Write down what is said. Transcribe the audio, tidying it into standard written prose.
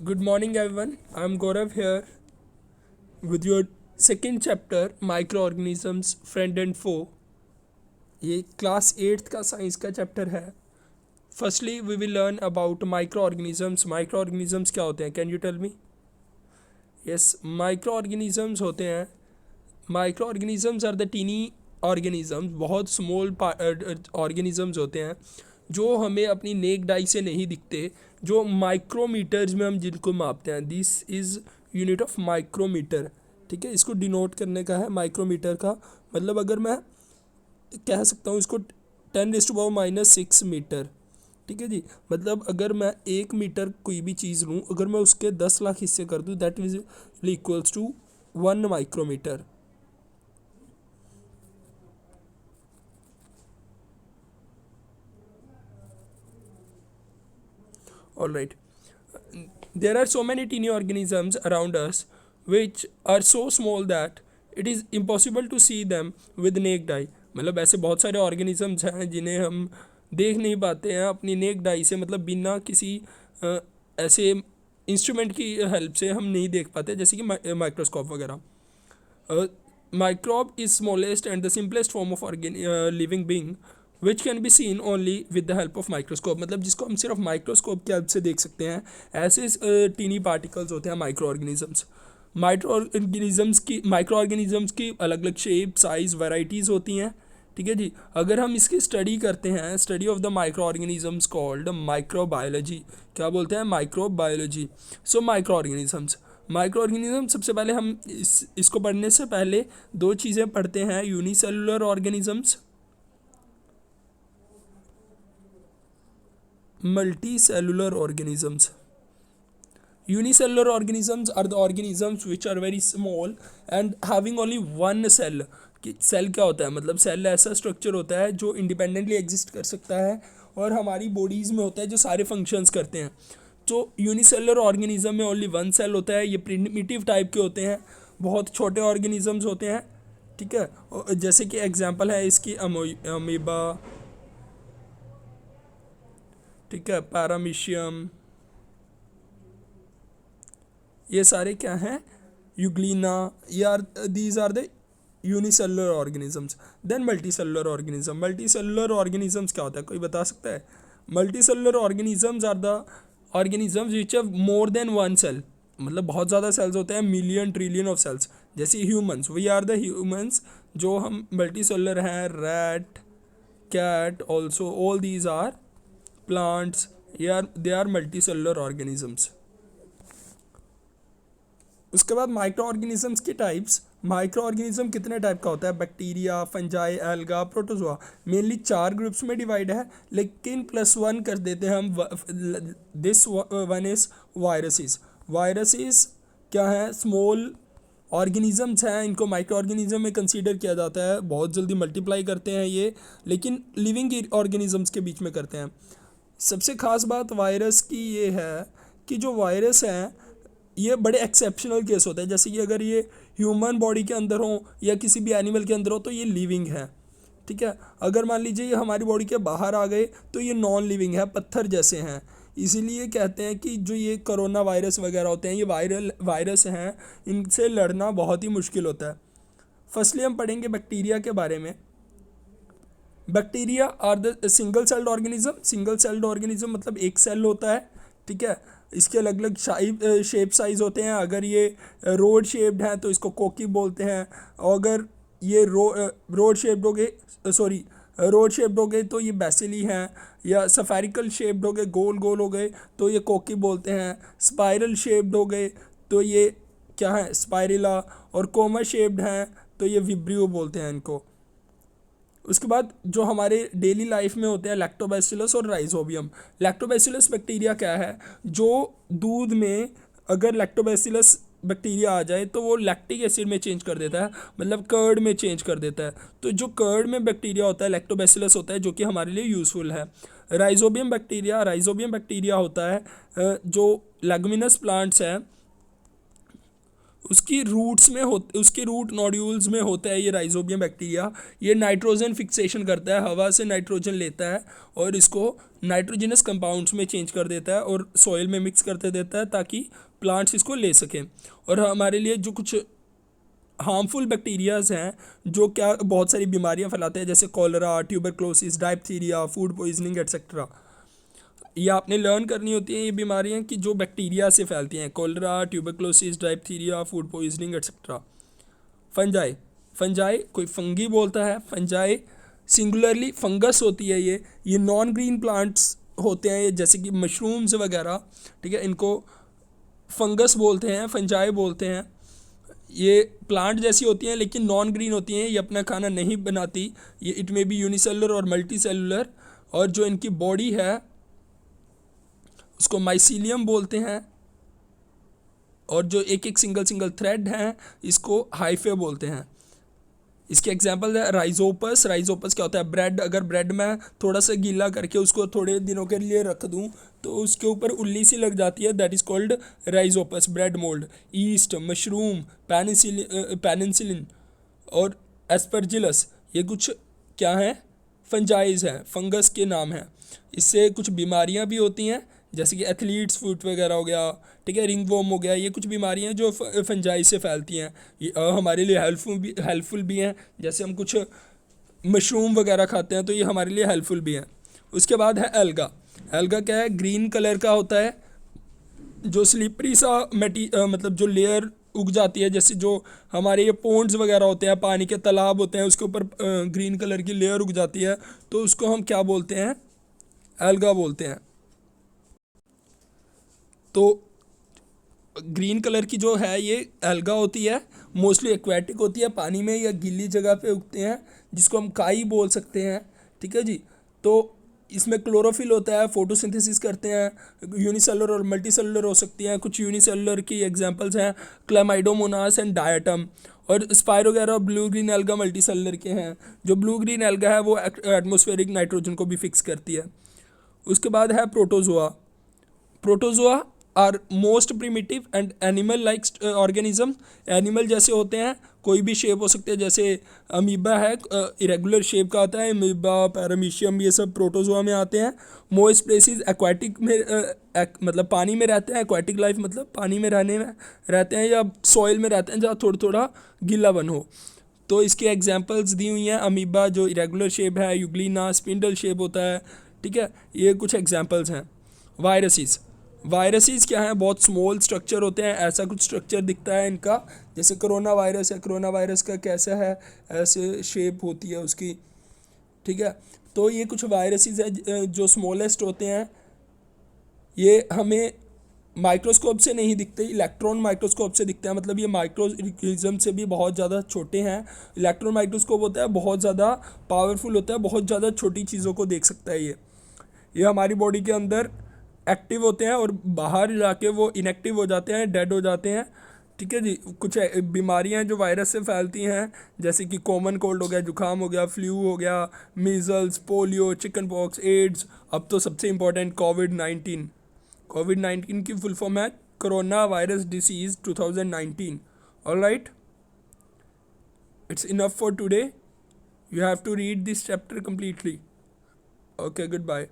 Good morning, everyone. I'm Gaurav here with your second chapter, Microorganisms, Friend and Foe. ये class 8th का science का chapter है. Firstly we will learn about micro organisms क्या होते हैं? Can you tell me? Yes, micro organisms होते हैं. Micro organisms are the tiny organisms, बहुत स्मॉल ऑर्गेनिजम्स होते हैं जो हमें अपनी नेक डाई से नहीं दिखते, जो माइक्रोमीटर्स में हम जिनको मापते हैं. This is unit of micrometer. ठीक है, इसको डिनोट करने का है माइक्रोमीटर का मतलब. अगर मैं कह सकता हूँ इसको 10⁻⁻6 मीटर. ठीक है जी, मतलब अगर मैं 1 मीटर कोई भी चीज़ लूँ, अगर मैं उसके 10 लाख हिस्से कर दूँ, that is equals to 1 micrometer. All right. There are so many teeny organisms around us which are so small that it is impossible to see them with naked eye. मतलब ऐसे बहुत सारे ऑर्गेनिजम्स हैं जिन्हें हम देख नहीं पाते हैं अपनी नेक्ड आई से, मतलब बिना किसी ऐसे इंस्ट्रूमेंट की हेल्प से हम नहीं देख पाते, जैसे कि माइक्रोस्कोप वगैरह. Microbe is smallest and the simplest form of living being which can be seen only with the help of microscope. मतलब जिसको हम सिर्फ माइक्रोस्कोप की हेल्प से देख सकते हैं. ऐसे टीनी पार्टिकल्स होते हैं माइक्रो ऑर्गेनिजम्स. माइक्रो ऑर्गेनिजम्स की अलग अलग शेप, साइज, वैराइटीज़ होती हैं. ठीक है जी, अगर हम इसकी स्टडी करते हैं, study of the micro organisms called microbiology. क्या बोलते हैं? माइक्रोबायोलॉजी. सो माइक्रो ऑर्गेनिज्म सबसे पहले हम इसको पढ़ने से पहले दो चीज़ें पढ़ते हैं. Unicellular organisms, multicellular organisms. Unicellular organisms are the organisms which are very small and having only one cell. कि सेल क्या होता है? मतलब सेल ऐसा स्ट्रक्चर होता है जो इंडिपेंडेंटली एग्जिस्ट कर सकता है और हमारी बॉडीज़ में होता है, जो सारे फंक्शंस करते हैं. तो यूनिसेलुलर ऑर्गेनिज्म में ओनली वन सेल होता है. ये प्रिमिटिव टाइप के होते हैं, बहुत छोटे ऑर्गेनिजम्स होते हैं. ठीक है, जैसे कि एग्जांपल है इसकी अमीबा, ठीक है, पैरामीशियम, ये सारे क्या हैं? Euglena. These are the unicellular organisms. Then multicellular organisms क्या होता है? कोई बता सकता है? Multicellular organisms are the organisms which have more than one cell. मतलब बहुत ज़्यादा सेल्स होते हैं, मिलियन ट्रिलियन ऑफ सेल्स. जैसे humans, we are the humans, जो हम मल्टीसेलुलर हैं. Rat, cat, also all these are plants. They are multicellular organisms. उसके बाद माइक्रो ऑर्गेनिजम्स के टाइप्स. माइक्रो ऑर्गेनिज्म कितने टाइप का होता है? Bacteria, fungi, alga, protozoa. Mainly 4 groups में डिवाइड है, लेकिन +1 कर देते हैं हम. This one is viruses. Viruses क्या है? स्मॉल ऑर्गेनिजम्स हैं, इनको माइक्रो ऑर्गेनिज्म में कंसीडर किया जाता है. बहुत जल्दी मल्टीप्लाई करते हैं ये, लेकिन लिविंग ऑर्गेनिजम्स के बीच में करते हैं. सबसे ख़ास बात वायरस की ये है कि जो वायरस हैं ये बड़े एक्सेप्शनल केस होते हैं. जैसे कि अगर ये ह्यूमन बॉडी के अंदर हो या किसी भी एनिमल के अंदर हो तो ये लिविंग है. ठीक है, अगर मान लीजिए ये हमारी बॉडी के बाहर आ गए तो ये नॉन लिविंग है, पत्थर जैसे हैं. इसीलिए कहते हैं कि जो ये कोरोना वायरस वगैरह होते हैं, ये वायरस हैं, इनसे लड़ना बहुत ही मुश्किल होता है. फर्स्टली हम पढ़ेंगे बैक्टीरिया के बारे में. Bacteria are the single celled organism. Single celled organism मतलब एक सेल होता है. ठीक है, इसके अलग अलग शेप साइज़ होते हैं. अगर ये रोड शेप्ड है तो इसको कोकी बोलते हैं. और अगर ये रोड शेप्ड हो गए तो ये बेसिली हैं. या सफेरिकल शेप्ड हो गए, गोल गोल हो गए, तो ये कोकी बोलते हैं. स्पाइरल शेप्ड हो गए तो ये क्या है? स्पाइरिला. और कोमा शेप्ड हैं तो ये विब्रियो बोलते हैं इनको. उसके बाद जो हमारे डेली लाइफ में होते हैं लैक्टोबैसिलस और राइजोबियम. लैक्टोबैसिलस बैक्टीरिया क्या है? जो दूध में अगर लैक्टोबैसिलस बैक्टीरिया आ जाए तो वो लैक्टिक एसिड में चेंज कर देता है, मतलब कर्ड में चेंज कर देता है. तो जो कर्ड में बैक्टीरिया होता है लैक्टोबैसिलस होता है, जो कि हमारे लिए यूज़फुल है. राइजोबियम बैक्टीरिया होता है जो लेगुमिनस प्लांट्स है उसकी रूट्स में होते, उसके रूट नोड्यूल्स में होता है ये राइजोबियम बैक्टीरिया। ये नाइट्रोजन फिक्सेशन करता है, हवा से नाइट्रोजन लेता है और इसको नाइट्रोजनस कंपाउंड्स में चेंज कर देता है और सॉइल में मिक्स करते देता है ताकि प्लांट्स इसको ले सकें। और हमारे लिए जो कुछ हार्मफुल बैक्टीरियाज हैं जो क्या बहुत सारी बीमारियां फैलाते हैं, जैसे cholera, tuberculosis, diphtheria, food poisoning etcetera, ये आपने लर्न करनी होती हैं। ये बीमारियां कि जो बैक्टीरिया से फैलती हैं, cholera, tuberculosis, diphtheria, food poisoning etcetera. Fungi, fungi कोई फंगी बोलता है, फंजाई सिंगुलरली फंगस होती है। ये नॉन ग्रीन प्लांट्स होते हैं, ये जैसे कि मशरूम्स वगैरह, ठीक है, इनको फंगस बोलते हैं, फंजाई बोलते हैं। ये प्लांट जैसी होती हैं लेकिन नॉन ग्रीन होती हैं, ये अपना खाना नहीं बनाती। ये इट में बी यूनिसेलुलर और मल्टी सेलुलर, और जो इनकी बॉडी है उसको माइसीलियम बोलते हैं, और जो एक एक सिंगल सिंगल थ्रेड हैं इसको हाइफे बोलते हैं। इसके एग्जांपल है राइजोपस। राइजोपस क्या होता है, ब्रेड, अगर ब्रेड में थोड़ा सा गीला करके उसको थोड़े दिनों के लिए रख दूं तो उसके ऊपर उल्ली सी लग जाती है, that is called Rhizopus, bread mould. East, mushroom, penicillin और एस्परजिलस, ये कुछ क्या हैं, फंजाइज हैं, फंगस के नाम हैं। इससे कुछ बीमारियां भी होती हैं जैसे कि एथलीट्स फुट वगैरह हो गया, ठीक है, रिंगवॉर्म हो गया। ये कुछ बीमारियां जो फंजाई से फैलती हैं, ये हमारे लिए हेल्पफुल भी हैं। जैसे हम कुछ मशरूम वगैरह खाते हैं तो ये हमारे लिए हेल्पफुल भी हैं। उसके बाद है एल्गा। एल्गा क्या है, ग्रीन कलर का होता है, जो स्लिपरी सा मतलब जो लेयर उग जाती है, जैसे जो हमारे ये पोंड्स वगैरह होते हैं, पानी के तालाब होते हैं, उसके ऊपर ग्रीन कलर की लेयर उग जाती है, तो उसको हम क्या बोलते हैं, एल्गा बोलते हैं। तो ग्रीन कलर की जो है ये एल्गा होती है, मोस्टली एक्वेटिक होती है, पानी में या गीली जगह पे उगते हैं, जिसको हम काई बोल सकते हैं, ठीक है जी। तो इसमें क्लोरोफिल होता है, फोटोसिंथेसिस करते हैं, यूनिसेलुलर और मल्टीसेलुलर हो सकती हैं। कुछ यूनिसेलुलर की एग्जांपल्स हैं क्लामाइडोमोनास एंड डायटम, और स्पायरोगैरा और ब्लू ग्रीन एल्गा मल्टीसेलुलर के हैं। जो ब्लू ग्रीन एल्गा है वो एटमॉस्फेरिक नाइट्रोजन को भी फिक्स करती है। उसके बाद है protozoa. Protozoa are most primitive and animal like organism. Animal जैसे होते हैं, कोई भी शेप हो सकते हैं, जैसे अमीबा है, इरेगुलर शेप का आता है, अमीबा, पैरामीशियम, ये सब प्रोटोजोआ में आते हैं। मोइस्ट प्लेसेस एक्वाटिक में मतलब पानी में रहते हैं, एक्वाटिक लाइफ मतलब पानी में रहने में रहते हैं, या सॉइल में रहते हैं जहाँ थोड़ा थोड़ा गीलापन हो। तो इसके एग्जांपल्स दी हुई हैं, अमीबा जो इरेगुलर शेप है, यूग्लिना स्पिंडल शेप होता है, ठीक है, ये कुछ एग्जांपल्स हैं। वायरसेस, वायरसेस क्या हैं, बहुत स्मॉल स्ट्रक्चर होते हैं, ऐसा कुछ स्ट्रक्चर दिखता है इनका, जैसे कोरोना वायरस है, कोरोना वायरस का कैसा है, ऐसे शेप होती है उसकी, ठीक है। तो ये कुछ वायरसेस है जो स्मॉलेस्ट होते हैं, ये हमें माइक्रोस्कोप से नहीं दिखते, इलेक्ट्रॉन माइक्रोस्कोप से दिखते हैं, मतलब ये माइक्रोरिज्म से भी बहुत ज़्यादा छोटे हैं। इलेक्ट्रॉन माइक्रोस्कोप होता है बहुत ज़्यादा पावरफुल होता है, बहुत ज़्यादा छोटी चीज़ों को देख सकता है ये हमारी बॉडी के अंदर एक्टिव होते हैं और बाहर जाके वो इनएक्टिव हो जाते हैं, डेड हो जाते हैं, ठीक है जी। कुछ बीमारियां जो वायरस से फैलती हैं, जैसे कि कॉमन कोल्ड हो गया, जुकाम हो गया, फ्लू हो गया, measles, polio, chicken pox, ads, अब तो सबसे इम्पोर्टेंट कोविड-19। कोविड-19 की फुल फॉर्म है corona virus disease 2019। Alright, it's enough for today, you have to read this chapter completely. Okay, goodbye.